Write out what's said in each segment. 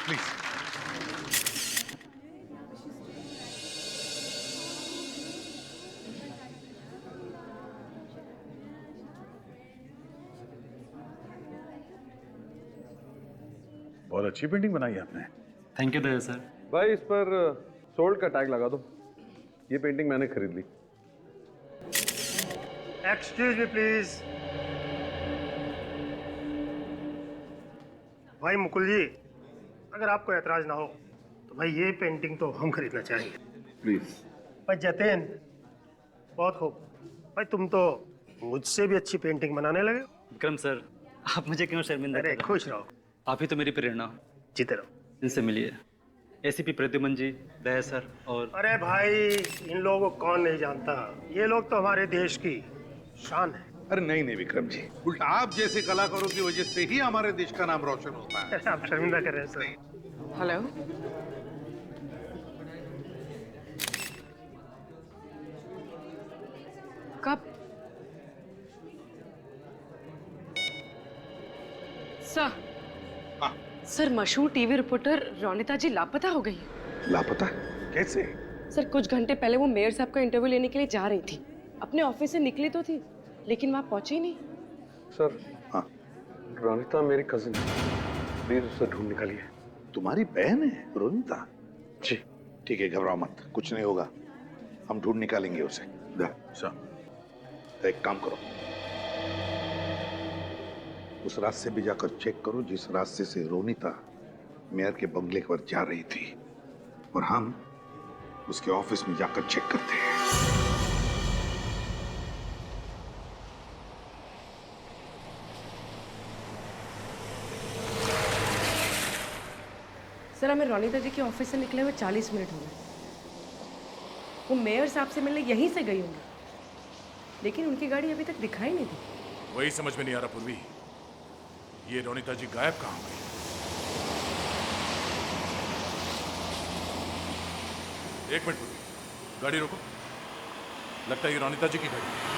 Please. बहुत अच्छी painting बनाई है आपने। Thank you Daya sir. भाई इस पर सोल्ड का टैग लगा दो। ये पेंटिंग मैंने खरीद ली। Excuse me please. भाई मुकुल जी, अगर आपको एतराज ना हो तो भाई ये पेंटिंग तो हम खरीदना चाहेंगे। प्लीज। भाई जतेन, बहुत खूब। भाई तुम तो मुझसे भी अच्छी पेंटिंग बनाने लगे हो। विक्रम सर, आप मुझे क्यों शर्मिंदा कर अरे रहे हैं? खुश रहो, आप ही तो मेरी प्रेरणा हो। जीते रहो। इनसे मिलिए। एसीपी प्रद्युमन जी, दया सर और अरे भाई, इन लोगों को कौन नहीं जानता। ये लोग तो हमारे देश की शान है। अरे नहीं नहीं विक्रम जी, उल्टा आप जैसे कलाकारों की वजह से ही हमारे देश का नाम रोशन होता है। अरे आप शर्मिंदा कर रहे हैं सर। हेलो। कब? सर। हाँ। सर, मशहूर टीवी रिपोर्टर रोनिता जी लापता हो गई। लापता? कैसे? सर, कुछ घंटे पहले वो मेयर साहब का इंटरव्यू लेने के लिए जा रही थी। अपने ऑफिस से निकली तो थी, लेकिन वहां पहुंची ही नहीं। सर। हाँ। रोनिता मेरी कजिन है, प्लीज उसे ढूंढ निकालिए। तुम्हारी बहन है रोनिता? जी। ठीक है, घबराओ मत, कुछ नहीं होगा, हम ढूंढ निकालेंगे उसे। तो एक काम करो, उस रास्ते से भी जाकर चेक करो जिस रास्ते से रोनिता मेयर के बंगले पर जा रही थी, और हम उसके ऑफिस में जाकर चेक करते हैं। सर, हमें रोनिता जी के ऑफिस से निकले हुए 40 मिनट हो गए। वो मेयर साहब से मिलने यहीं से गई होंगी, लेकिन उनकी गाड़ी अभी तक दिखाई नहीं दी। वही समझ में नहीं आ रहा पूर्वी, ये रोनिता जी गायब कहाँ हो गई? एक मिनट पूर्वी, गाड़ी रोको। लगता है ये रोनिता जी की गाड़ी है।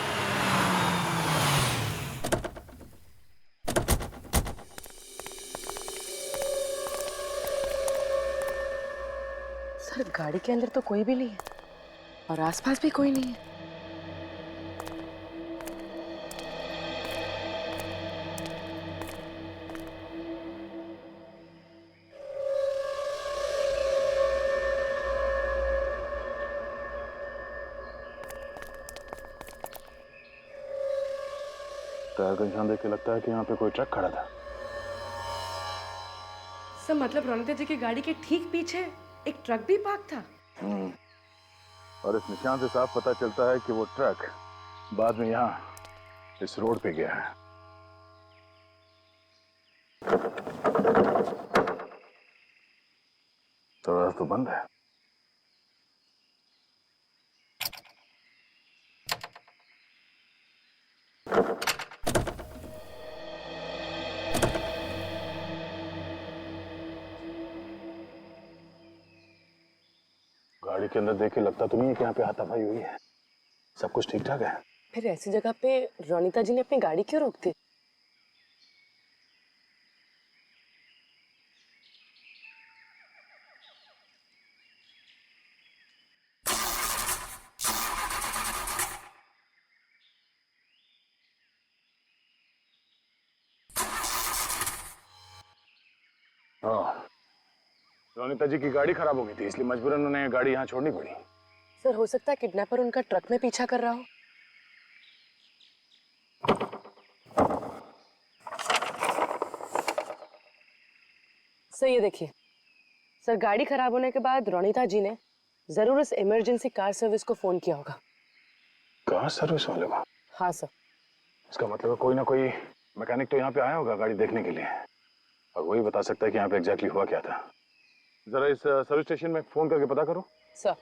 सर, गाड़ी के अंदर तो कोई भी नहीं है और आसपास भी कोई नहीं है। टायर का निशान देख के लगता है कि यहाँ पे कोई ट्रक खड़ा था। सर, मतलब रोनिता जी की गाड़ी के ठीक पीछे एक ट्रक भी पार्क था। और इस निशान से साफ पता चलता है कि वो ट्रक बाद में यहाँ इस रोड पे गया है। दरवाजा तो बंद है। गाड़ी के अंदर देख के लगता तो नहीं है कि यहाँ पे हाथापाई हुई है। सब कुछ ठीक ठाक है। फिर ऐसी जगह पे रोनिता जी ने अपनी गाड़ी क्यों रोक दी? हाँ, रोनिता जी की गाड़ी खराब हो गई थी, इसलिए मजबूरन उन्हें गाड़ी यहाँ छोड़नी पड़ी। सर, हो सकता है किडनैपर उनका ट्रक में पीछा कर रहा हो। सर, ये देखिए। सर, गाड़ी खराब होने के बाद रोनिता जी ने जरूर इस इमरजेंसी कार सर्विस को फोन किया होगा। कार सर्विस वाले को? हाँ सर। इसका मतलब है कोई ना कोई मैकेनिक तो यहाँ पे आया होगा गाड़ी देखने के लिए, और वही बता सकता है कि यहाँ पे एग्जैक्टली हुआ क्या था। जरा इस सर्विस स्टेशन में फोन करके पता करो। सर।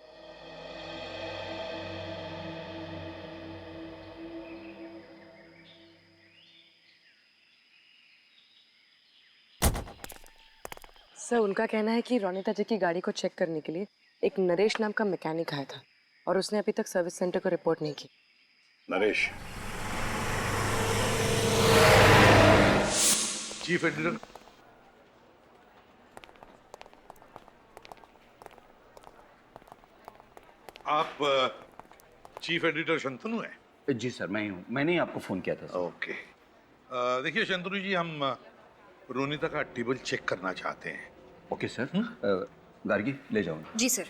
सर, उनका कहना है कि रोनिता जी की गाड़ी को चेक करने के लिए एक नरेश नाम का मैकेनिक आया था और उसने अभी तक सर्विस सेंटर को रिपोर्ट नहीं की। नरेश? चीफ एडिटर, आप चीफ एडिटर शंतनु हैं? जी सर, मैं ही हूँ। मैंने ही आपको फ़ोन किया था सर। ओके। देखिए शंतनु जी, हम रोनिता का टेबल चेक करना चाहते हैं। Okay sir. गार्गी ले जाओ। जी सर।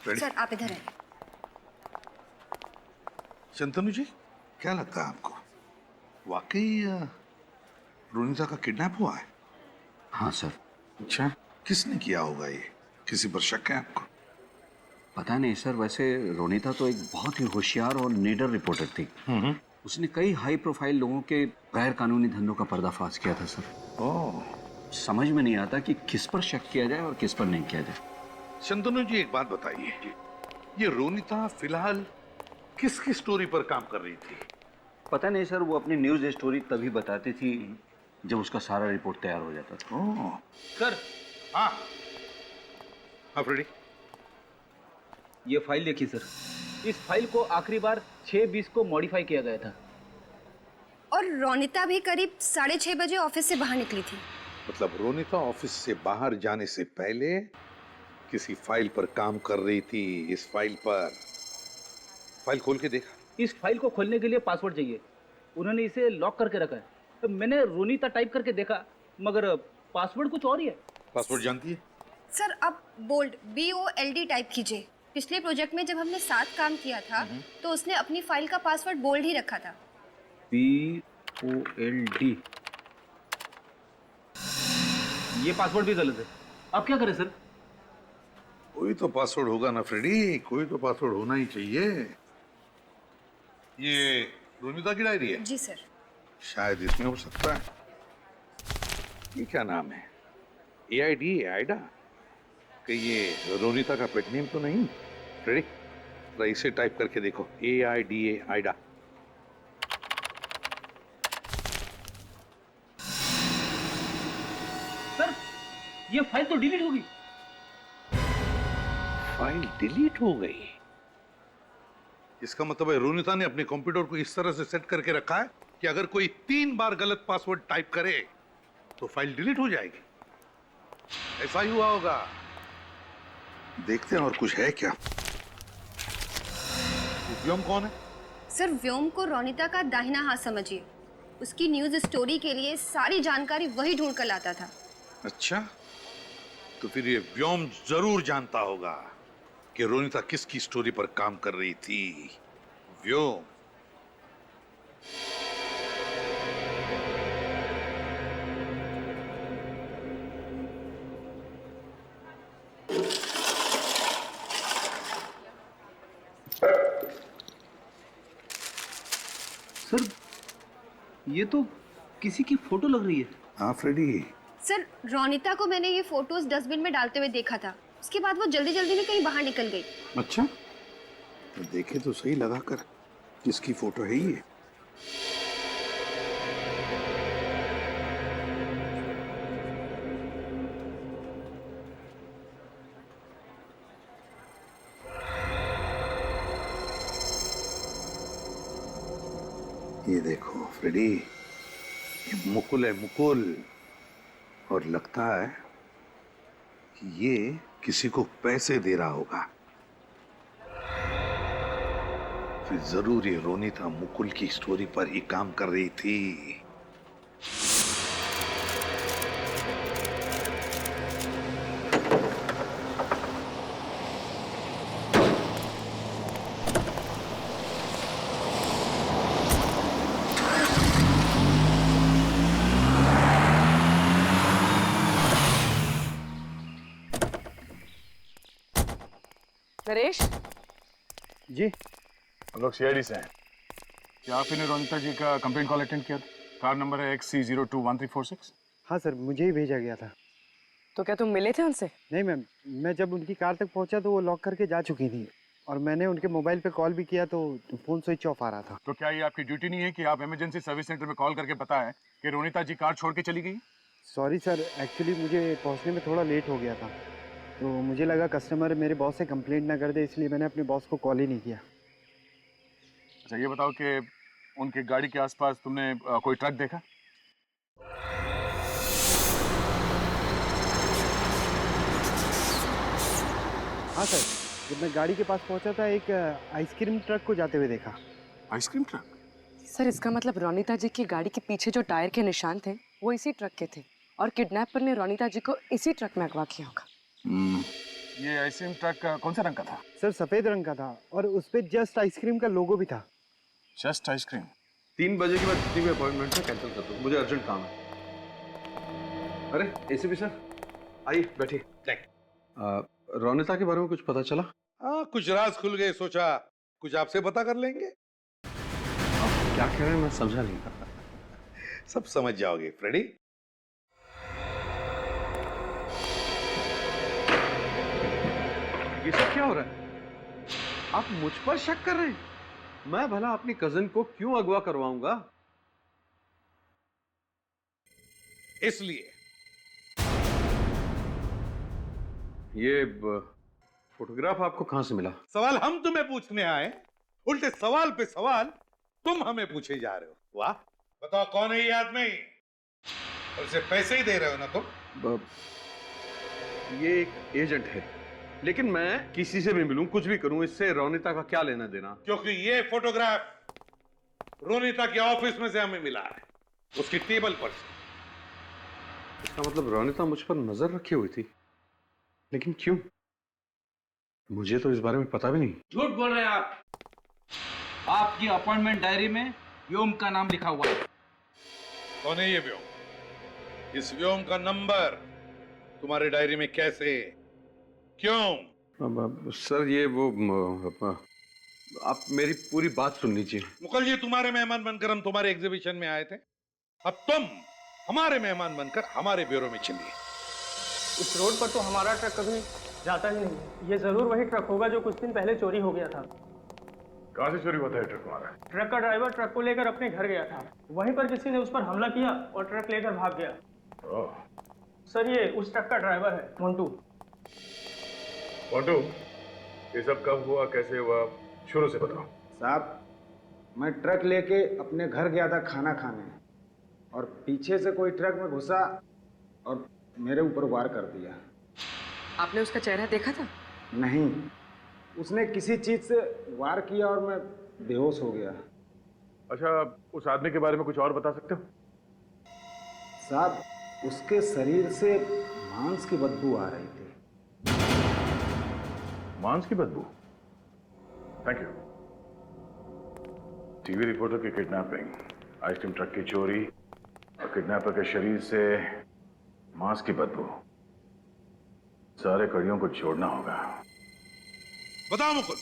Ready? सर आप इधर आइए। शंतनु जी, क्या लगता है आपको, वाकई रोनिता का किडनैप हुआ है? हाँ सर। अच्छा, किसने किया होगा ये? किसी पर शक है आपको? पता नहीं सर, वैसे रोनिता तो एक बहुत ही होशियार और निडर रिपोर्टर थी। उसने कई हाई प्रोफाइल लोगों के गैर कानूनी धंधों का पर्दाफाश किया था सर। ओह। समझ में नहीं आता कि किस पर शक किया जाए और किस पर नहीं किया जाए। शंतनु जी, एक बात बताइए, ये रोनिता फिलहाल किसकी स्टोरी पर काम कर रही थी? पता नहीं सर, वो अपनी न्यूज़ स्टोरी तभी बताती थी जब उसका सारा रिपोर्ट तैयार हो जाता था। ओह। सर, हाँ हाँ फ्रेडी, ये फाइल देखिए सर। इस फाइल को आखिरी बार 6:20 को मॉडिफाई किया गया था। और रोनिता भी करीब 6:30 बजे ऑफिस से बाहर निकली थी। मतलब रोनिता ऑफिस से बाहर जाने से पहले किसी फाइल पर काम कर रही थी। इस फाइल पर, फाइल खोल के देखा? इस फाइल को खोलने के लिए पासवर्ड चाहिए। उन्होंने इसे लॉक करके रखा है। तो मैंने रोनिता टाइप करके देखा, मगर पासवर्ड कुछ और ही है। पासवर्ड जानती है? सर अब बोल्ड BOLD टाइप कीजिए। पिछले प्रोजेक्ट में जब हमने साथ काम किया था तो उसने अपनी फाइल का पासवर्ड बोल्ड ही रखा था। BOLD। ये पासवर्ड भी गलत है। अब क्या करें सर? कोई तो पासवर्ड होगा ना फ्रेडी, कोई तो पासवर्ड होना ही चाहिए। ये रोनिता की डायरी है? जी सर। शायद इसमें हो सकता है। ये क्या नाम है? AID, Aida? कि ये रोनिता का पेट नेम तो नहीं? फ्रेडी, जरा इसे टाइप करके देखो, AIDA, आइडा। सर, ये फाइल तो डिलीट होगी। फाइल डिलीट हो गई? इसका मतलब है रोनिता ने अपने कंप्यूटर को इस तरह से सेट करके रखा है कि अगर कोई 3 बार गलत पासवर्ड टाइप करे तो फाइल डिलीट हो जाएगी। ऐसा ही हुआ होगा। देखते हैं और कुछ है क्या। व्योम कौन है? सर व्योम को रोनिता का दाहिना हाथ समझिए। उसकी न्यूज़ स्टोरी के लिए सारी जानकारी वही ढूंढ कर लाता था। अच्छा, तो फिर ये व्योम जरूर जानता होगा कि रोनिता किसकी स्टोरी पर काम कर रही थी। व्योम। सर, ये तो किसी की फोटो लग रही है। हाँ फ्रेडी। सर रोनिता को मैंने ये फोटोज डस्टबिन में डालते हुए देखा था। उसके बाद वो जल्दी जल्दी में कहीं बाहर निकल गई। अच्छा, तो देखे तो सही लगा कर, किसकी फोटो है ये? ये देखो फ्रेडी, ये मुकुल है, मुकुल। और लगता है कि ये किसी को पैसे दे रहा होगा। फिर जरूर ये रोनिता मुकुल की स्टोरी पर ही काम कर रही थी। नरेश, जी। हम लोग CID से हैं। क्या आप इन्हें रोनिता जी का कंप्लेंट कॉल अटेंड किया था? कार नंबर है XC021346। हाँ सर, मुझे ही भेजा गया था। तो क्या तुम मिले थे उनसे? नहीं मैम, मैं जब उनकी कार तक पहुंचा तो वो लॉक करके जा चुकी थी और मैंने उनके मोबाइल पे कॉल भी किया तो फ़ोन स्विच ऑफ आ रहा था। तो क्या ये आपकी ड्यूटी नहीं है कि आप इमरजेंसी सर्विस सेंटर में कॉल करके बताएं कि रोनिता जी कार छोड़ के चली गई? सॉरी सर, एक्चुअली मुझे पहुंचने में थोड़ा लेट हो गया था, तो मुझे लगा कस्टमर मेरे बॉस से कंप्लेंट ना कर दे, इसलिए मैंने अपने बॉस को कॉल ही नहीं किया। अच्छा, ये बताओ कि उनकी गाड़ी के आसपास तुमने कोई ट्रक देखा? हाँ सर, जब मैं गाड़ी के पास पहुंचा था एक आइसक्रीम ट्रक को जाते हुए देखा। Ice cream truck? सर इसका मतलब रोनिता जी की गाड़ी के पीछे जो टायर के निशान थे वो इसी ट्रक के थे और किडनैपर ने रोनिता जी को इसी ट्रक में अगवा किया होगा। ये आइसक्रीम ट्रक कौन सा रंग का था? सर सफेद रंग का था और उस पे जस्ट आइसक्रीम का लोगो भी था। Just ice cream? 3 बजे के बाद जितनी भी अपॉइंटमेंट है कैंसिल कर दो, मुझे अर्जेंट काम है। अरे एसीपी सर, आइए बैठिए। रोनिता के बारे में कुछ पता चला? हाँ, कुछ राज खुल गए, सोचा कुछ आपसे पता कर लेंगे। क्या कह रहे हैं मैं समझा नहीं। सब समझ जाओगे फ्रेडी। ये सब क्या हो रहा है? आप मुझ पर शक कर रहे हैं? मैं भला अपनी कजिन को क्यों अगवा करवाऊंगा? इसलिए ये फोटोग्राफ आपको कहां से मिला? सवाल हम तुम्हें पूछने आए, उल्टे सवाल पे सवाल तुम हमें पूछे जा रहे हो। वाह, बताओ कौन है ये आदमी? और उसे पैसे ही दे रहे हो ना तुम? ये एक एजेंट है, लेकिन मैं किसी से भी मिलूं, कुछ भी करूं, इससे रोनिता का क्या लेना देना? क्योंकि ये फोटोग्राफ रोनिता के ऑफिस में से हमें मिला है, उसकी टेबल पर से। इसका मतलब रोनिता मुझ पर नजर रखी हुई थी, लेकिन क्यों? मुझे तो इस बारे में पता भी नहीं। झूठ बोल रहे हैं आप। आपकी अपॉइंटमेंट डायरी में व्योम का नाम लिखा हुआ है। कौन है ये व्योम? इस व्योम का नंबर तुम्हारे डायरी में कैसे? क्यों? सर ये वो आप मेरी पूरी बात सुन लीजिए। मुकुल जी, तुम्हारे मेहमान बनकर हम तुम्हारे एग्जीबिशन में आए थे, अब तुम हमारे मेहमान बनकर हमारे ब्यूरो में चलिए। इस रोड पर तो हमारा ट्रक कभी जाता ही नहीं। ये जरूर वही ट्रक होगा जो कुछ दिन पहले चोरी हो गया था। कहाँ से चोरी होता है ट्रक हमारा? ट्रक का ड्राइवर ट्रक को लेकर अपने घर गया था, वहीं पर किसी ने उस पर हमला किया और ट्रक लेकर भाग गया। सर ये उस ट्रक का ड्राइवर है, मोंटू। मोंटू, ये सब कब हुआ, कैसे हुआ, शुरू से बताओ। साहब मैं ट्रक लेके अपने घर गया था खाना खाने, और पीछे से कोई ट्रक में घुसा और मेरे ऊपर वार कर दिया। आपने उसका चेहरा देखा था? नहीं, उसने किसी चीज से वार किया और मैं बेहोश हो गया। अच्छा, उस आदमी के बारे में कुछ और बता सकते हो? साहब उसके शरीर से मांस की बदबू आ रही थी। मांस की बदबू? Thank you. टीवी रिपोर्टर की किडनैपिंग, आइसक्रीम ट्रक की चोरी और किडनैपर के शरीर से मांस की बदबू, सारे कड़ियों को जोड़ना होगा। बताओ मुकुल,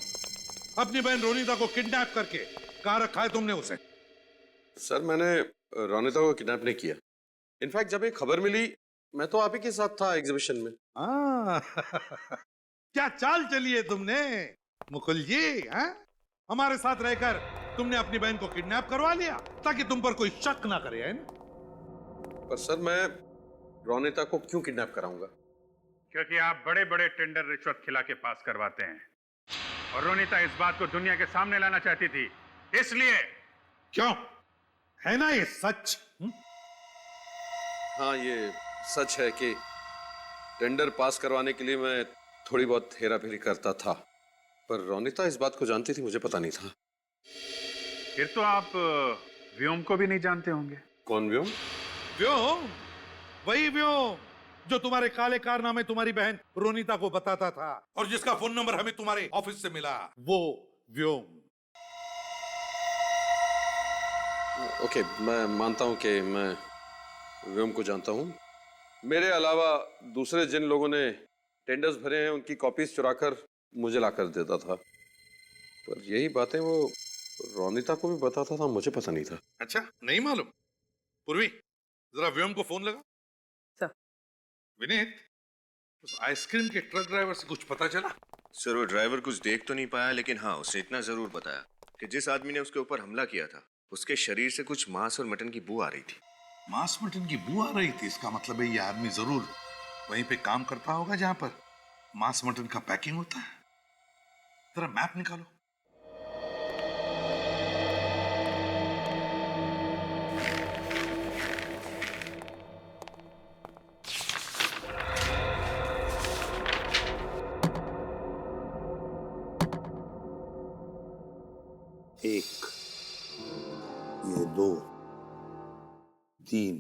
अपनी बहन रोनिता को किडनैप करके कहां रखा है तुमने उसे? सर मैंने रोनिता को किडनैप नहीं किया। इनफैक्ट जब ये खबर मिली मैं तो आप ही के साथ था एग्जीबिशन में। क्या चाल चली है तुमने मुकुल जी? हमारे साथ रहकर तुमने अपनी बहन को किडनैप करवा लिया ताकि तुम पर कोई शक ना करे, है ना? पर सर मैं रोनिता को क्यों किडनैप कराऊंगा? क्योंकि आप बड़े बड़े टेंडर रिश्वत खिला के पास करवाते हैं और रोनिता इस बात को दुनिया के सामने लाना चाहती थी, इसलिए। क्यों, है ना ये सच? हाँ ये सच है कि टेंडर पास करवाने के लिए मैं थोड़ी बहुत हेरा फेरी करता था, पर रोनिता इस बात को जानती थी, मुझे पता नहीं था। फिर तो आप व्योम को भी नहीं जानते होंगे। कौन व्योम? व्योम, वही व्योम जो तुम्हारे काले कारनामे तुम्हारी बहन रोनिता को बताता था और जिसका फोन नंबर हमें तुम्हारे ऑफिस से मिला, वो व्योम। ओके, मैं मानता हूं कि मैं व्योम को जानता हूं। मेरे अलावा दूसरे जिन लोगों ने टेंडर्स भरे हैं उनकी कॉपीज चुराकर मुझे लाकर देता था, पर यही बातें वो रोनिता को भी बताता था, मुझे पता नहीं था। अच्छा, नहीं मालूम? पूर्वी, जरा व्योम को फोन लगा। सर। विनीत, उस आइसक्रीम के ट्रक ड्राइवर से कुछ पता चला? सर वो ड्राइवर कुछ देख तो नहीं पाया, लेकिन हाँ उसने इतना जरूर बताया कि जिस आदमी ने उसके ऊपर हमला किया था उसके शरीर से कुछ मांस और मटन की बू आ रही थी। मांस मटन की बू आ रही थी? इसका मतलब है ये आदमी जरूर वहीं पे काम करता होगा जहां पर मांस मटन का पैकिंग होता है। जरा मैप निकालो। एक, ये 2, 3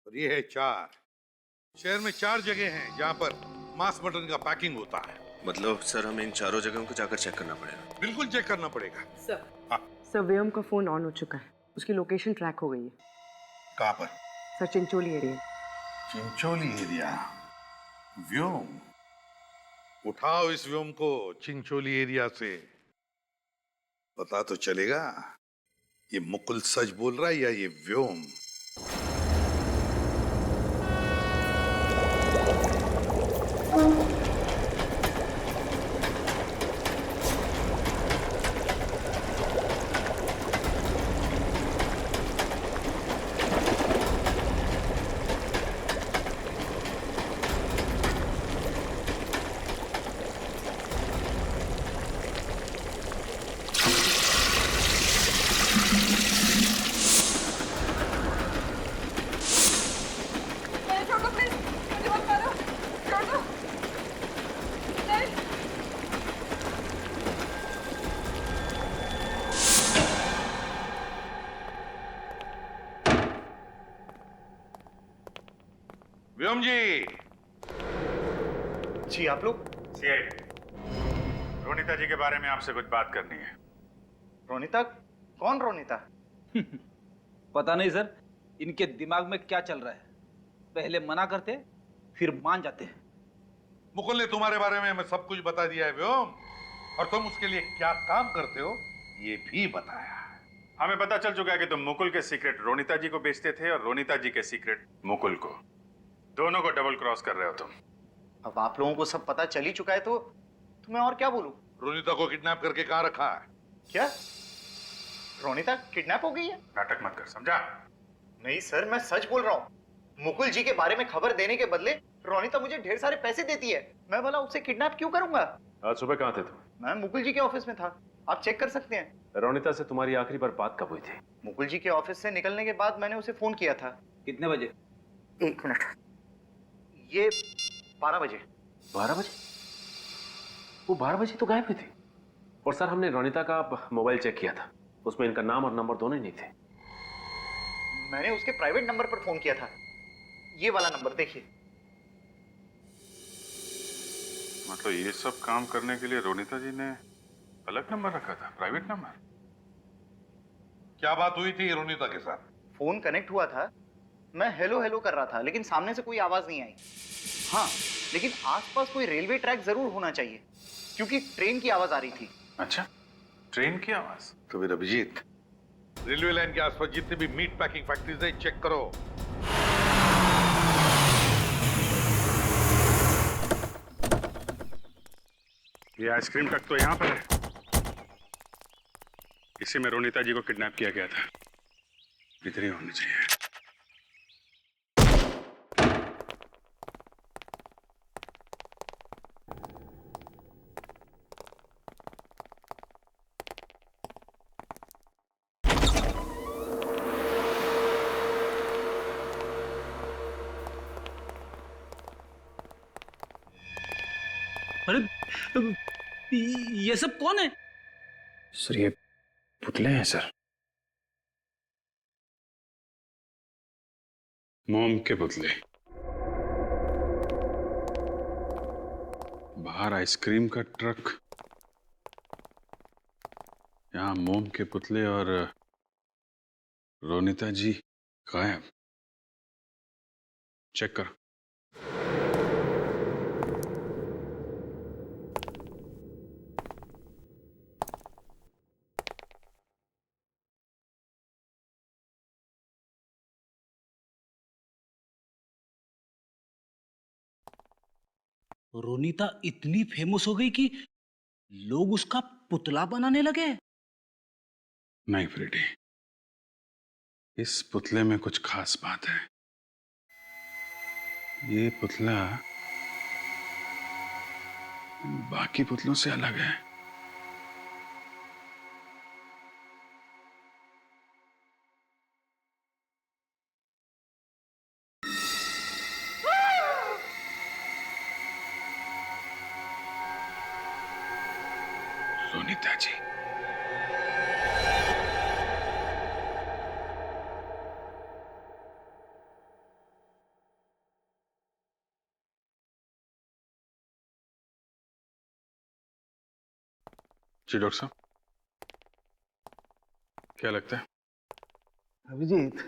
और ये है 4। शहर में 4 जगह हैं जहां पर मांस मटन का पैकिंग होता है। मतलब सर हमें इन चारों जगहों को जाकर चेक करना पड़ेगा। बिल्कुल चेक करना पड़ेगा। सर हाँ। सर व्योम का फोन ऑन हो चुका है, उसकी लोकेशन ट्रैक हो गई है। कहाँ पर? Sir Chincholi area. Chincholi area. Vyom? उठाओ इस व्योम को चिंचोली एरिया से। पता तो चलेगा ये मुकुल सच बोल रहा है या ये व्योम। व्योम जी। जी आप लोग? सीआईडी। रोनिता जी के बारे में आपसे कुछ बात करनी है। रोनिता? कौन रोनिता? पता नहीं सर, इनके दिमाग में क्या चल रहा है, पहले मना करते फिर मान जाते। मुकुल ने तुम्हारे बारे में हमें सब कुछ बता दिया है व्योम, और तुम उसके लिए क्या काम करते हो ये भी बताया। हमें पता चल चुका है कि तुम मुकुल के सीक्रेट रोनिता जी को बेचते थे और रोनिता जी के सीक्रेट मुकुल को। दोनों को डबल क्रॉस कर रहे हो तुम। अब आप लोगों को सब पता चल ही चुका है तो मैं और क्या बोलूं? रोनिता को किडनैप करके कहाँ रखा है? क्या रोनिता किडनैप हो गई है? नाटक मत कर, समझा? नहीं सर, मैं सच बोल रहा हूँ। मुकुल जी के बारे में खबर देने के बदले रोनिता मुझे ढेर सारे पैसे देती है। मैं भला उससे किडनैप क्यों करूंगा? आज सुबह कहाँ थे तुम? मैं मुकुल जी के ऑफिस में था, आप चेक कर सकते हैं। रोनिता से तुम्हारी आखिरी बार बात कब हुई थी? मुकुल जी के ऑफिस से निकलने के बाद मैंने उसे फोन किया था। कितने बजे? 1 मिनट, ये 12 बजे। 12 बजे? वो 12 बजे तो गायब हुई थी। और सर हमने रोनिता का मोबाइल चेक किया था, उसमें इनका नाम और नंबर दोनों ही नहीं थे। मैंने उसके प्राइवेट नंबर पर फोन किया था, ये वाला नंबर देखिए। मतलब ये सब काम करने के लिए रोनिता जी ने अलग नंबर रखा था, प्राइवेट नंबर? क्या बात हुई थी रोनिता के साथ? फोन कनेक्ट हुआ था, मैं हेलो हेलो कर रहा था, लेकिन सामने से कोई आवाज नहीं आई। हाँ, लेकिन आसपास कोई रेलवे ट्रैक जरूर होना चाहिए, क्योंकि ट्रेन की आवाज आ रही थी। अच्छा, ट्रेन की आवाज? तो फिर अभिजीत, रेलवे लाइन के आसपास जितने भी मीट पैकिंग फैक्ट्रीज हैं चेक करो। ये आइसक्रीम ट्रक तो यहाँ पर है। इसी में रोनिता जी को किडनैप किया गया था। इधर ही होनी चाहिए। अरे ये सब कौन है? सर ये पुतले हैं सर। मोम के पुतले। बाहर आइसक्रीम का ट्रक, यहाँ मोम के पुतले और रोनिता जी गायब। चेक करो। रोनिता इतनी फेमस हो गई कि लोग उसका पुतला बनाने लगे। नहीं फ्रेडी, इस पुतले में कुछ खास बात है। ये पुतला बाकी पुतलों से अलग है। रोनिता जी, जी डॉक्टर साहब, क्या लगता है? अभिजीत,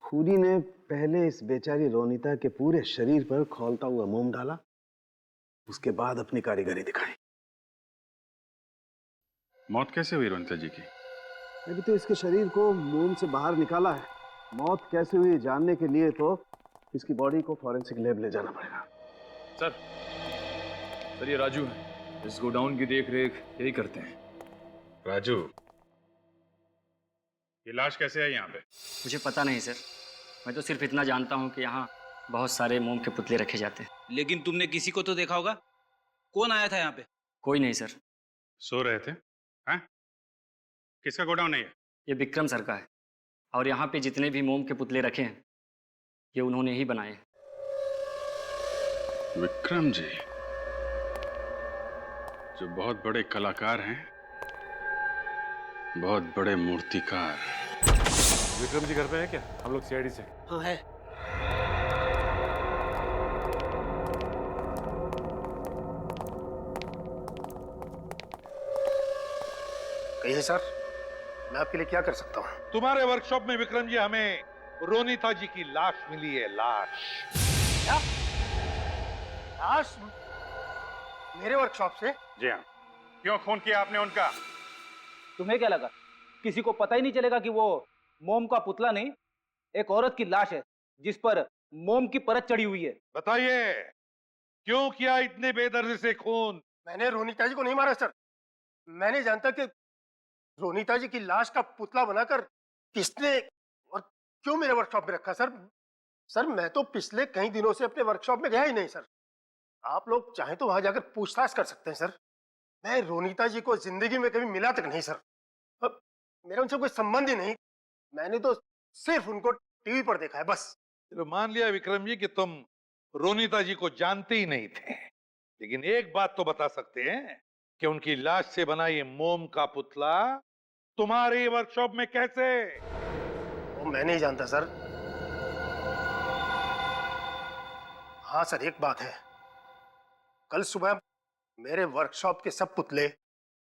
खूनी ने पहले इस बेचारी रोनिता के पूरे शरीर पर खौलता हुआ मोम डाला, उसके बाद अपनी कारीगरी दिखाई। मौत कैसे हुई रोनिता जी की? अभी तो इसके शरीर को मोम से बाहर निकाला है। मौत कैसे हुई जानने के लिए तो इसकी बॉडी को फॉरेंसिक लैब ले जाना पड़ेगा। सर ये राजू है, इस गोडाउन की देख रेख यही करते हैं। राजू, ये लाश कैसे है यहाँ पे? मुझे पता नहीं सर, मैं तो सिर्फ इतना जानता हूँ कि यहाँ बहुत सारे मोम के पुतले रखे जाते हैं। लेकिन तुमने किसी को तो देखा होगा, कौन आया था यहाँ पे? कोई नहीं सर। सो रहे थे? हैं? किसका गोडाउन है ये विक्रम सर का है, और यहाँ पे जितने भी मोम के पुतले रखे हैं ये उन्होंने ही बनाए हैं। विक्रम जी, जो बहुत बड़े कलाकार हैं, बहुत बड़े मूर्तिकार। विक्रम जी घर पे है क्या? हम लोग सीआईडी से। हाँ है। कहिए सर, मैं आपके लिए क्या कर सकता हूँ? तुम्हारे वर्कशॉप में विक्रम जी हमें रोनिता जी की लाश मिली है। लाश? क्या? लाश मेरे वर्कशॉप से? जी हाँ। क्यों खून किया आपने उनका? तुम्हें क्या लगा किसी को पता ही नहीं चलेगा कि वो मोम का पुतला नहीं, एक औरत की लाश है जिस पर मोम की परत चढ़ी हुई है? बताइए, क्यों किया इतने बेदर्दी से खून? मैंने रोनिता जी को नहीं मारा सर। मैंने जानता कि रोनिता जी की लाश का पुतला बनाकर किसने और क्यों मेरे वर्कशॉप में रखा। सर मैं तो पिछले कई दिनों से अपने वर्कशॉप में गया ही नहीं सर। आप लोग चाहें तो वहां जाकर पूछताछ कर सकते हैं सर। मैं रोनिता जी को जिंदगी में कभी मिला तक नहीं सर। अब मेरा उनसे कोई संबंध ही नहीं। मैंने तो सिर्फ उनको टीवी पर देखा है बस। चलो मान लिया विक्रम जी कि तुम रोनिता जी को जानते ही नहीं थे, लेकिन एक बात तो बता सकते हैं कि उनकी लाश से बना ये मोम का पुतला तुम्हारे वर्कशॉप में कैसे? वो मैं नहीं जानता सर। हाँ सर, एक बात है, कल सुबह मेरे वर्कशॉप के सब पुतले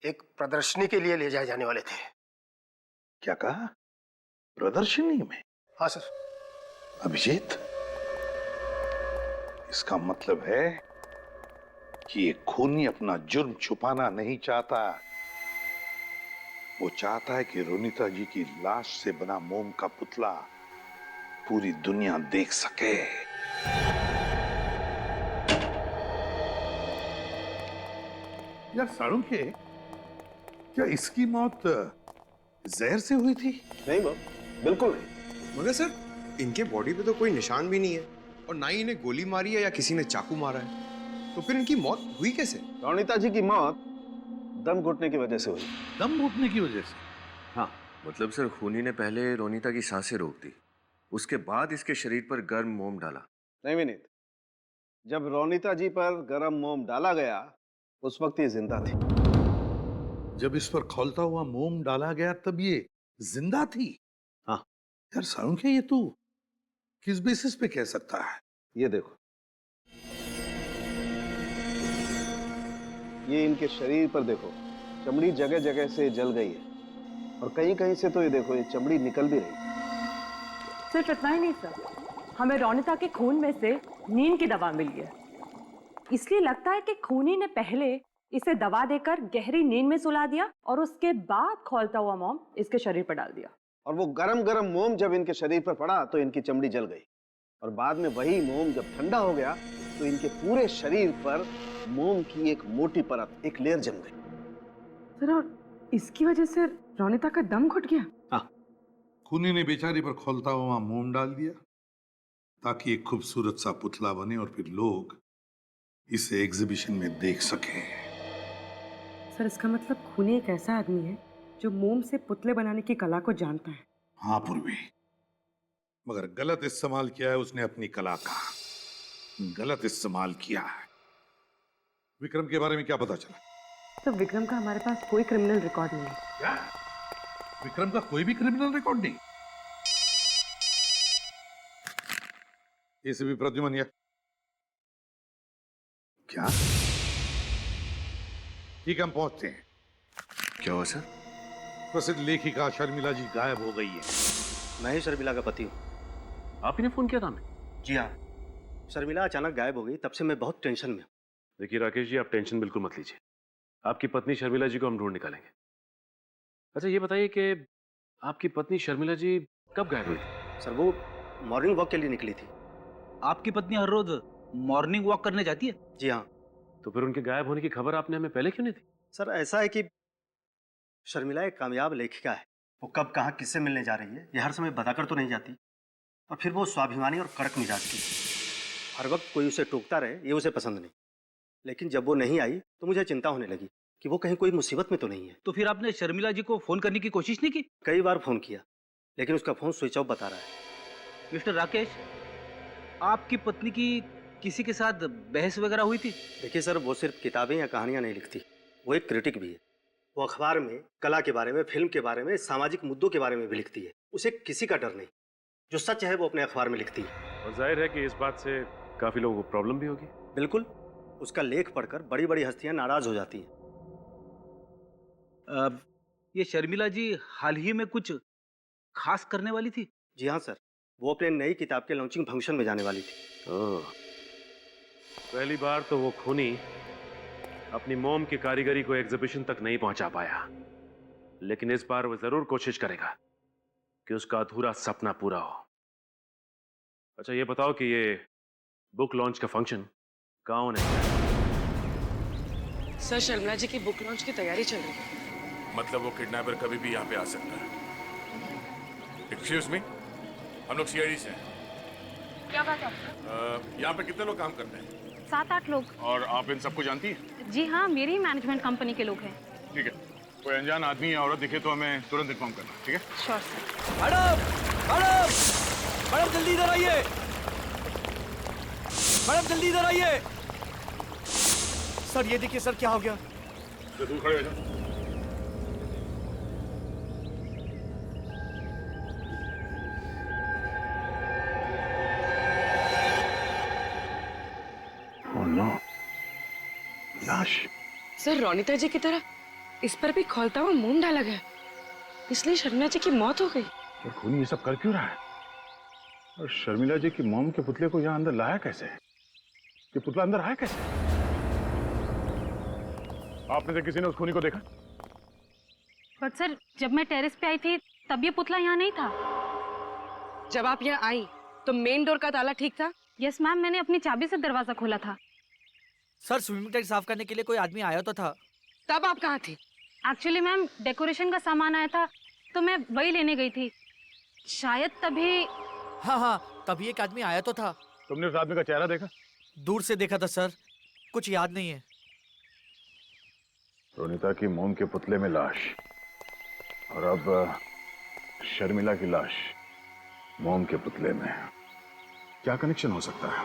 एक प्रदर्शनी के लिए ले जाए जाने वाले थे। क्या कहा? प्रदर्शनी में? हाँ सर। अभिजीत, इसका मतलब है कि ये खूनी अपना जुर्म छुपाना नहीं चाहता। वो चाहता है कि रोनिता जी की लाश से बना मोम का पुतला पूरी दुनिया देख सके। यार साळुंखे, क्या इसकी मौत जहर से हुई थी? नहीं बाप, बिल्कुल नहीं। मगर सर, इनके बॉडी पे तो कोई निशान भी नहीं है, और ना ही इन्हें गोली मारी है या किसी ने चाकू मारा है, तो फिर इनकी मौत हुई कैसे? रोनिता जी की मौत दम घुटने की वजह से हुई। दम घुटने की वजह से? हाँ। मतलब सर, खूनी ने पहले रोनिता की सांसें रोक दी, उसके बाद इसके शरीर पर गर्म मोम डाला। नहीं विनीत, जब रोनिता जी पर गर्म मोम डाला गया उस वक्त ये जिंदा थी। जब इस पर खौलता हुआ मोम डाला गया तब ये जिंदा थी? हाँ। यार साळुंखे, ये तू किस बेसिस पे कह सकता है? ये देखो, ये इनके शरीर पर देखो, चमड़ी जगह जगह से जल गई है, और कहीं कहीं से तो ये देखो, ये चमड़ी निकल भी रही। सिर्फ इतना ही नहीं सर, हमें रोनिता के खून में से नींद की दवा मिली है। इसलिए लगता है कि खूनी ने पहले इसे दवा देकर गहरी नींद में सुला दिया और उसके बाद खौलता हुआ मोम इसके शरीर पर डाल दिया। और वो गरम गरम मोम जब इनके शरीर पर पड़ा तो इनकी चमड़ी जल गई, और बाद में वही मोम जब ठंडा हो गया तो इनके पूरे शरीर पर मोम की एक मोटी परत, एक लेयर जम गई। सर, और इसकी वजह से रोनिता का दम घुट गया? हाँ। खूनी ने बेचारी पर खौलता हुआ मोम डाल दिया ताकि एक खूबसूरत सा पुतला बने और फिर लोग इसे एग्जीबिशन में देख सकें। सर, इसका मतलब खूनी एक ऐसा आदमी है जो मोम से पुतले बनाने की कला को जानता है। हाँ पूर्वी, मगर गलत इस्तेमाल किया है उसने अपनी कला का, गलत इस्तेमाल किया है। विक्रम के बारे में क्या पता चला? तो विक्रम का हमारे पास कोई क्रिमिनल रिकॉर्ड नहीं है। क्या? विक्रम का कोई भी क्रिमिनल रिकॉर्ड नहीं? एसीपी प्रद्युमन, या क्या? ठीक, हम पहुंचते हैं। क्या हुआ सर? प्रसिद्ध लेखिका शर्मिला जी गायब हो गई है। मैं ही शर्मिला का पति हूँ। आप ही ने फोन किया था हमें? जी हाँ, शर्मिला अचानक गायब हो गई, तब से मैं बहुत टेंशन में हूँ। देखिए राकेश जी, आप टेंशन बिल्कुल मत लीजिए। आपकी पत्नी शर्मिला जी को हम ढूंढ निकालेंगे। अच्छा ये बताइए कि आपकी पत्नी शर्मिला जी कब गायब हुई थी? सर वो मॉर्निंग वॉक के लिए निकली थी। आपकी पत्नी हर रोज मॉर्निंग वॉक करने जाती है? जी हाँ। तो फिर उनके गायब होने की खबर आपने हमें पहले क्यों नहीं दी? सर ऐसा है कि शर्मिला एक कामयाब लेखिका है। वो कब कहाँ किससे मिलने जा रही है ये हर समय बताकर तो नहीं जाती। और फिर वो स्वाभिमानी और कड़क मिजाज की। हर वक्त कोई उसे टोकता रहे ये उसे पसंद नहीं। लेकिन जब वो नहीं आई तो मुझे चिंता होने लगी कि वो कहीं कोई मुसीबत में तो नहीं है। तो फिर आपने शर्मिला जी को फोन करने की कोशिश नहीं की? कई बार फोन किया लेकिन उसका फोन स्विच ऑफ बता रहा है। मिस्टर राकेश, आपकी पत्नी की किसी के साथ बहस वगैरह हुई थी? देखिए सर, वो सिर्फ किताबें या कहानियां नहीं लिखती, वो एक क्रिटिक भी है। वो अखबार में कला के बारे में, फिल्म के बारे में, सामाजिक मुद्दों के बारे में भी लिखती है। उसे किसी का डर नहीं। जो सच है वो अपने अखबार में लिखती है। और जाहिर है कि इस बात से काफी लोगों को प्रॉब्लम भी होगी। बिल्कुल, उसका लेख पढ़कर बड़ी बड़ी हस्तियां नाराज हो जाती हैं। ये शर्मिला जी हाल ही में कुछ खास करने वाली थी? जी हाँ सर, वो अपने नई किताब के लॉन्चिंग फंक्शन में जाने वाली थी। ओह, पहली बार तो वो खूनी अपनी मोम की कारीगरी को एग्जीबिशन तक नहीं पहुंचा पाया, लेकिन इस बार वो जरूर कोशिश करेगा कि उसका अधूरा सपना पूरा हो। अच्छा ये बताओ कि ये बुक लॉन्च का फंक्शन कहाँ होने वाला है? सर शर्मिला जी की बुक लॉन्च की तैयारी चल रही है। मतलब वो किडनैपर कभी भी यहाँ पे आ सकता है। एक्सक्यूज मी, हम लोग सीआईडी से हैं। क्या बात है? यहाँ पे कितने लोग काम करते हैं? 7-8 लोग। और आप इन सबको जानती हैं? जी हाँ, मेरी मैनेजमेंट कंपनी के लोग हैं। ठीक है, कोई अनजान आदमी या औरत दिखे तो हमें तुरंत इन्फॉर्म करना, ठीक है? Sure sir. Madam, madam, madam जल्दी इधर आइए। मैडम जल्दी इधर आइए। सर ये देखिए सर, क्या हो गया? तो दूर खड़े हो जाओ। लाश। सर रोनिता जी की तरह इस पर भी खौलता हुआ मोम डाला गया, इसलिए शर्मिला जी की मौत हो गई। और खूनी ये सब कर क्यों रहा है? और शर्मिला जी की मोम के पुतले को यहाँ अंदर लाया कैसे? ये पुतला अंदर आया कैसे? आपने से किसी ने उस खूनी को देखा? बट सर, जब मैं टेरेस पे आई थी तब ये पुतला यहाँ नहीं था। जब आप यहाँ आई तो मेन डोर का ताला ठीक था? यस मैम, मैंने अपनी चाबी से दरवाजा खोला था। सर स्विमिंग टैंक साफ करने के लिए कोई आदमी आया तो था। तब आप कहाँ थी? एक्चुअली मैम, डेकोरेशन का सामान आया था तो मैं वही लेने गई थी। शायद तभी। हाँ हाँ, तभी एक आदमी आया तो था। तुमने उस आदमी का चेहरा देखा? दूर से देखा था सर, कुछ याद नहीं है। रोनिता की मोम के पुतले में लाश, और अब शर्मिला की लाश मोम के पुतले में। क्या कनेक्शन हो सकता है?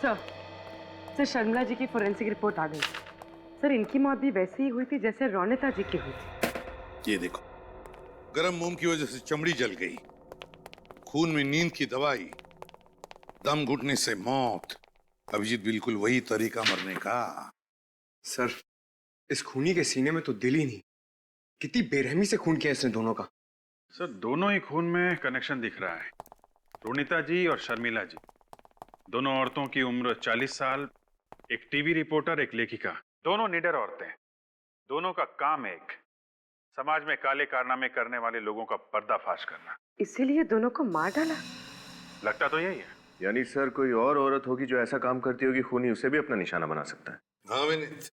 सर शर्मिला जी की फोरेंसिक रिपोर्ट आ गई। सर इनकी मौत भी वैसे ही हुई थी जैसे रोनिता जी की हुई थी। ये देखो, गरम मोम की वजह से चमड़ी जल गई, खून में नींद की दवाई, दम घुटने से मौत। अभिजीत, बिल्कुल वही तरीका मरने का। सर इस खूनी के सीने में तो दिल ही नहीं। कितनी बेरहमी से खून किया इसने दोनों का। सर दोनों ही खून में कनेक्शन दिख रहा है। रोनिता जी और शर्मिला जी, दोनों औरतों की उम्र 40 साल, एक टीवी रिपोर्टर, एक लेखिका, दोनों निडर औरतें। दोनों का काम एक, समाज में काले कारनामे करने वाले लोगों का पर्दाफाश करना। इसीलिए दोनों को मार डाला? लगता तो यही है। यानी सर कोई और औरत होगी जो ऐसा काम करती होगी, खूनी उसे भी अपना निशाना बना सकता है। हाँ विनीत,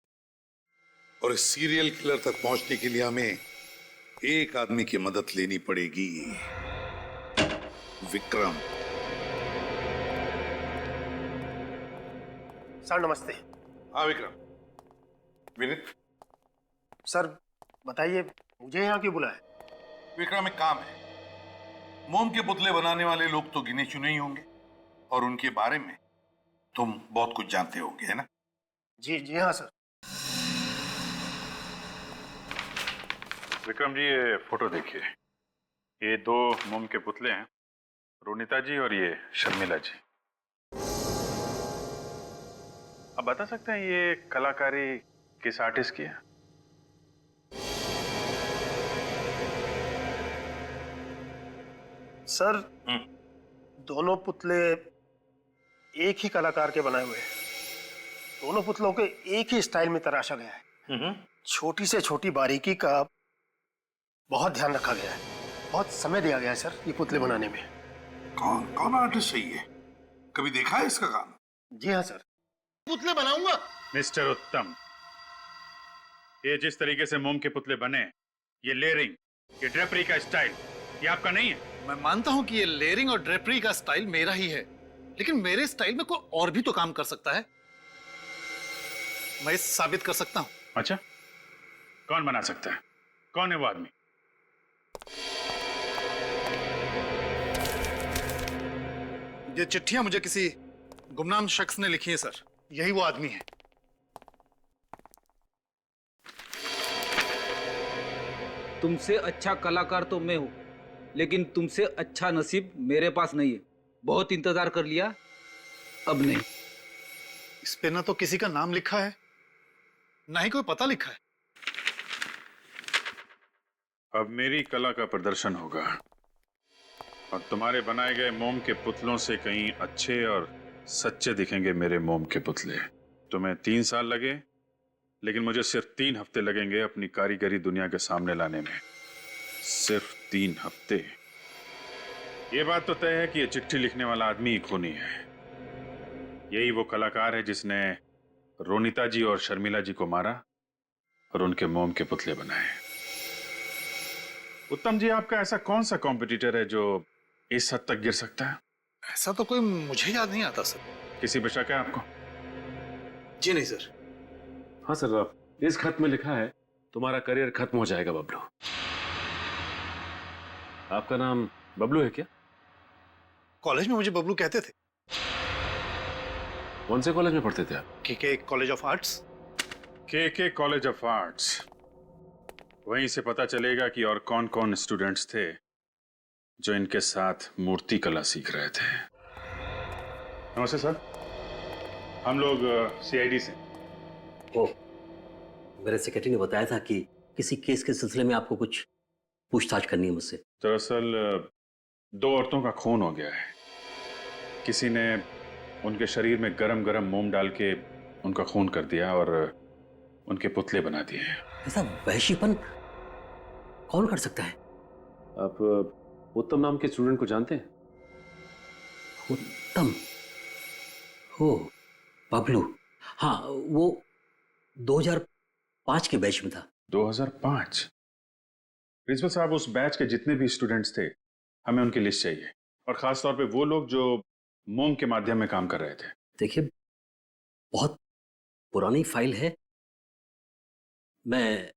और इस सीरियल किलर तक पहुंचने के लिए हमें एक आदमी की मदद लेनी पड़ेगी, विक्रम। सर नमस्ते। हाँ विक्रम। विनीत। सर बताइए, मुझे यहाँ क्यों बुलाया? विक्रम, एक काम है। मोम के पुतले बनाने वाले लोग तो गिने चुने ही होंगे, और उनके बारे में तुम बहुत कुछ जानते होंगे, है ना? जी जी हाँ सर। विक्रम जी, ये फोटो देखिए। ये दो मोम के पुतले हैं, रोनिता जी और ये शर्मिला जी। अब बता सकते हैं ये कलाकारी किस आर्टिस्ट की है? सर दोनों पुतले एक ही कलाकार के बनाए हुए हैं। दोनों पुतलों के एक ही स्टाइल में तराशा गया है। छोटी से छोटी बारीकी का बहुत ध्यान रखा गया है। बहुत समय दिया गया है सर ये पुतले बनाने में। कौन कौन आर्टिस्ट है ये? कभी देखा है इसका काम? जी हाँ सर, पुतले बनाऊंगा। मिस्टर उत्तम, ये जिस तरीके से मोम के पुतले बने, ये लेयरिंग, ये ड्रेपरी का स्टाइल, ये आपका नहीं है। मैं मानता हूं कि ये लेयरिंग और ड्रेपरी का स्टाइल मेरा ही है, लेकिन मेरे स्टाइल में कोई और भी तो काम कर सकता है। मैं इसे साबित कर सकता हूं। अच्छा, कौन बना सकता है? कौन है वो आदमी? ये चिट्ठियां मुझे किसी गुमनाम शख्स ने लिखी है सर, यही वो आदमी है। तुमसे अच्छा कलाकार तो मैं हूं, लेकिन तुमसे अच्छा नसीब मेरे पास नहीं है। बहुत इंतजार कर लिया, अब नहीं। इस पे ना तो किसी का नाम लिखा है, ना ही कोई पता लिखा है। अब मेरी कला का प्रदर्शन होगा और तुम्हारे बनाए गए मोम के पुतलों से कहीं अच्छे और सच्चे दिखेंगे मेरे मोम के पुतले। तुम्हें 3 साल लगे, लेकिन मुझे सिर्फ 3 हफ्ते लगेंगे अपनी कारीगरी दुनिया के सामने लाने में। सिर्फ 3 हफ्ते। ये बात तो तय है कि ये चिट्ठी लिखने वाला आदमी ही खूनी है। यही वो कलाकार है जिसने रोनिता जी और शर्मिला जी को मारा और उनके मोम के पुतले बनाए। उत्तम जी, आपका ऐसा कौन सा कॉम्पिटिटर है जो इस हद तक गिर सकता है? ऐसा तो कोई मुझे याद नहीं आता सर। किसी पे शक है आपको? जी नहीं सर। हाँ सर, इस खत में लिखा है तुम्हारा करियर खत्म हो जाएगा बबलू। आपका नाम बबलू है क्या? कॉलेज में मुझे बबलू कहते थे। कौन से कॉलेज में पढ़ते थे आप? KK college of arts. KK college of arts. वहीं से पता चलेगा कि और कौन कौन स्टूडेंट्स थे जो इनके साथ मूर्ति कला सीख रहे थे। नमस्ते सर, हम लोग सीआईडी से। ओह, मेरे सेक्रेटरी ने बताया था कि किसी केस के सिलसिले में आपको कुछ पूछताछ करनी है मुझसे। दरअसल 2 औरतों का खून हो गया है। किसी ने उनके शरीर में गरम गरम मोम डाल के उनका खून कर दिया और उनके पुतले बना दिए हैं। ऐसा वहशीपन कौन कर सकता है? आप उत्तम नाम के स्टूडेंट को जानते हैं? उत्तम? हो, बबलू। हाँ, वो 2005 के बैच में था। 2005? प्रिंसिपल साहब, उस बैच के जितने भी स्टूडेंट्स थे हमें उनकी लिस्ट चाहिए, और खास तौर पे वो लोग जो मोम के माध्यम में काम कर रहे थे। देखिए, बहुत पुरानी फाइल है, मैं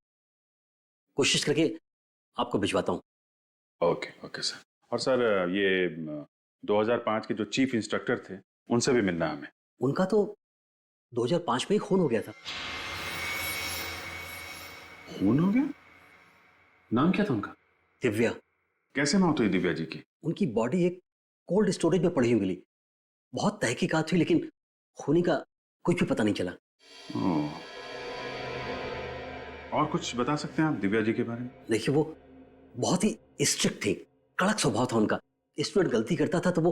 कोशिश करके आपको भिजवाता हूँ। Okay sir. और सर, ये 2005 के जो चीफ इंस्ट्रक्टर थे उनसे भी मिलना हमें। उनका तो 2005 में ही खून हो गया था। खून हो गया? नाम क्या था उनका? दिव्या। कैसे मौत हुई दिव्या जी की? उनकी बॉडी एक कोल्ड स्टोरेज में पड़ी हुई मिली। बहुत तहकीकात हुई, लेकिन खूनी का कुछ भी पता नहीं चला। और कुछ बता सकते हैं आप दिव्या जी के बारे में? देखिए, वो बहुत ही स्ट्रिक्ट थे, कड़क स्वभाव था उनका। स्टूडेंट गलती करता था तो वो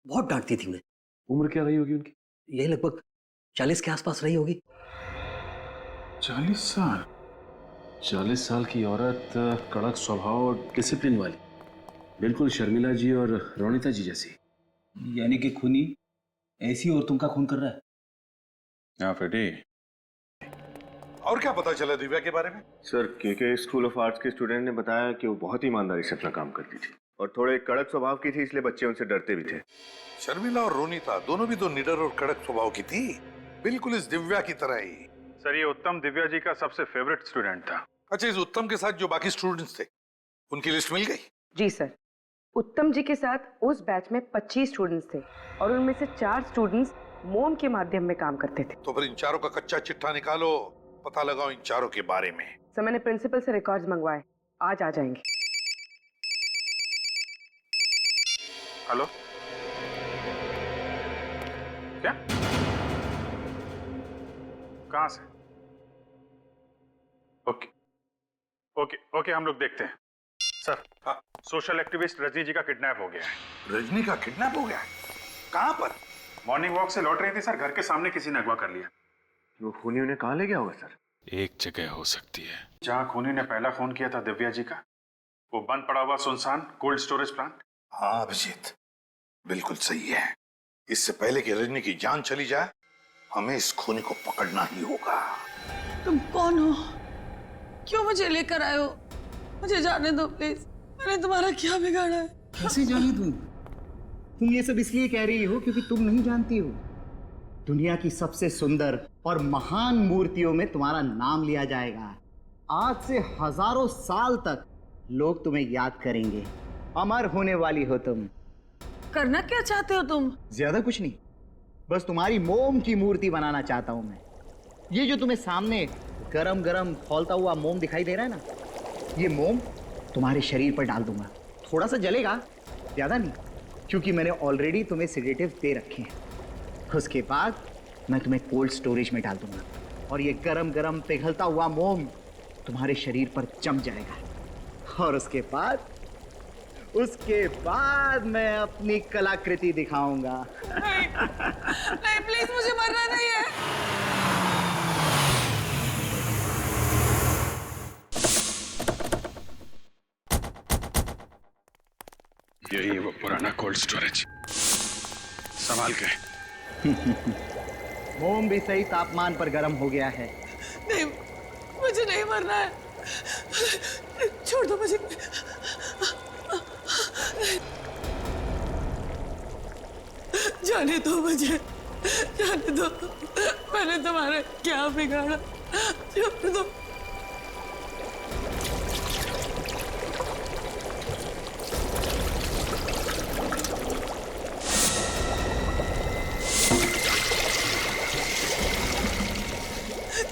बहुत डांटती थी उन्हें। उम्र क्या रही होगी उनकी? यही लगभग 40 के आसपास रही होगी। 40 साल? 40 साल की औरत, कड़क स्वभाव और डिसिप्लिन वाली, बिल्कुल शर्मिला जी और रोनिता जी जैसी। यानी कि खूनी ऐसी औरतों का खून कर रहा है? हाँ फेटी। और क्या पता चला दिव्या के बारे में? Sir, KK school of arts के स्टूडेंट ने बताया कि वो बहुत ईमानदारी से अपना काम करती थी और थोड़े कड़क स्वभाव की थी, इसलिए बच्चे उनसे डरते भी थे। शर्मिला और रोनिता दोनों भी तो निडर और कड़क स्वभाव की थी, बिल्कुल इस दिव्या की तरह ही। सर, ये उत्तम दिव्या जी का सबसे फेवरेट स्टूडेंट था। अच्छा, इस उत्तम के साथ जो बाकी स्टूडेंट्स थे उनकी लिस्ट मिल गई? जी सर, उत्तम जी के साथ उस बैच में 25 स्टूडेंट्स थे और उनमें से 4 स्टूडेंट्स मोम के माध्यम में काम करते थे। तो फिर इन चारों का कच्चा चिट्ठा निकालो, पता लगाओ इन चारों के बारे में। सर, मैंने प्रिंसिपल से रिकॉर्ड्स मंगवाए, आज आ जाएंगे। हेलो, क्या? कहां से? ओके, हम लोग देखते हैं। सर, हाँ सोशल एक्टिविस्ट रजनी जी का किडनैप हो गया है। रजनी का किडनैप हो गया है? कहां पर? मॉर्निंग वॉक से लौट रही थी सर, घर के सामने किसी ने अगवा कर लिया। वो खूनी उन्हें कहाँ ले गया होगा सर? एक जगह हो सकती है जहां खूनी ने पहला फोन किया था दिव्या जी का, वो बंद पड़ा हुआ सुनसान कोल्ड स्टोरेज प्लांट। हाँ अभिजीत, बिल्कुल सही है। इससे पहले कि रजनी की जान चली जाए, हमें इस खूनी को पकड़ना ही होगा। तुम कौन हो? क्यों मुझे लेकर आए हो? मुझे जाने दो प्लीज। मैंने तुम्हारा क्या बिगाड़ा है? कैसे जाने दूं? तुम ये सब इसलिए कह रही हो क्योंकि तुम नहीं जानती हो। दुनिया की सबसे सुंदर और महान मूर्तियों में तुम्हारा नाम लिया जाएगा। आज से हजारों साल तक लोग तुम्हें याद करेंगे। अमर होने वाली हो तुम। करना क्या चाहते हो तुम? ज्यादा कुछ नहीं, बस तुम्हारी मोम की मूर्ति बनाना चाहता हूं मैं। ये जो तुम्हें सामने गरम गरम खौलता हुआ मोम दिखाई दे रहा है ना, ये मोम तुम्हारे शरीर पर डाल दूंगा। थोड़ा सा जलेगा, ज्यादा नहीं, क्योंकि मैंने ऑलरेडी तुम्हें सेडेटिव दे रखे हैं। उसके बाद मैं तुम्हें कोल्ड स्टोरेज में डाल दूंगा और ये गरम गरम पिघलता हुआ मोम तुम्हारे शरीर पर जम जाएगा। और उसके बाद मैं अपनी कलाकृति दिखाऊंगा। नहीं प्लीज, मुझे मरना नहीं है। यही है वो पुराना कोल्ड स्टोरेज, संभाल के। मोम भी सही तापमान पर गर्म हो गया है। नहीं, मुझे नहीं मरना है। छोड़ दो मुझे। जाने दो मुझे, जाने दो। मैंने तुम्हारा क्या बिगाड़ा? छोड़ दो।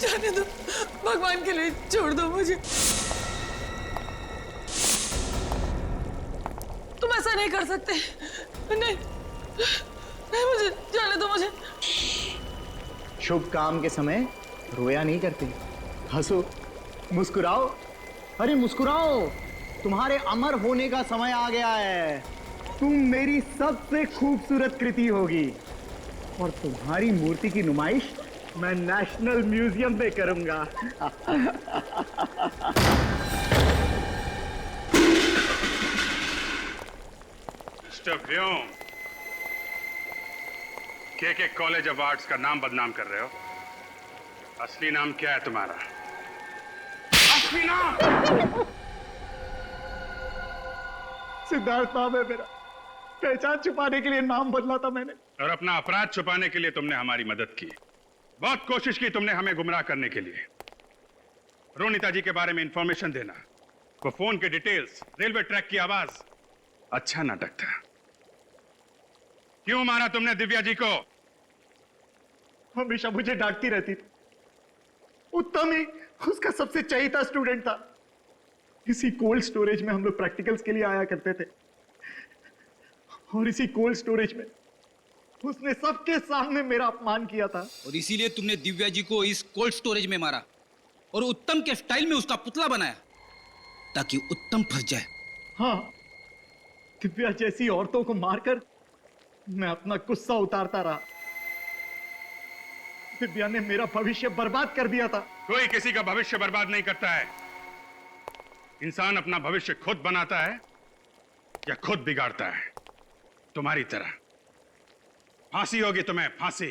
जाने दो, भगवान के लिए छोड़ दो मुझे। तुम ऐसा नहीं कर सकते। नहीं, नहीं, मुझे जाने दो मुझे। शुभ काम के समय रोया नहीं करते, हंसो, मुस्कुराओ। अरे मुस्कुराओ, तुम्हारे अमर होने का समय आ गया है। तुम मेरी सबसे खूबसूरत कृति होगी और तुम्हारी मूर्ति की नुमाइश मैं नेशनल म्यूजियम में करूंगा। मिस्टर व्योम, के कॉलेज ऑफ आर्ट्स का नाम बदनाम कर रहे हो। असली नाम क्या है तुम्हारा? असली नाम? सिद्धार्थ नाम है मेरा। पहचान छुपाने के लिए नाम बदला था मैंने। और अपना अपराध छुपाने के लिए तुमने हमारी मदद की। बहुत कोशिश की तुमने हमें गुमराह करने के लिए। रोनिता जी के बारे में इंफॉर्मेशन देना, वो फोन के डिटेल्स, रेलवे ट्रैक की आवाज, अच्छा नाटक था। क्यों मारा तुमने दिव्या जी को? हमेशा मुझे डांटती रहती थी। उत्तम ही उसका सबसे चहेता स्टूडेंट था। इसी कोल्ड स्टोरेज में हम लोग प्रैक्टिकल्स के लिए आया करते थे और इसी कोल्ड स्टोरेज में उसने सबके सामने मेरा अपमान किया था। और इसीलिए तुमने दिव्या जी को इस कोल्ड स्टोरेज में मारा और उत्तम के स्टाइल में उसका पुतला बनाया ताकि उत्तम फंस जाए। हाँ, दिव्या जैसी औरतों को मारकर मैं अपना गुस्सा उतारता रहा। दिव्या ने मेरा भविष्य बर्बाद कर दिया था। कोई किसी का भविष्य बर्बाद नहीं करता है। इंसान अपना भविष्य खुद बनाता है या खुद बिगाड़ता है। तुम्हारी तरह। फांसी होगी तुम्हें, फांसी।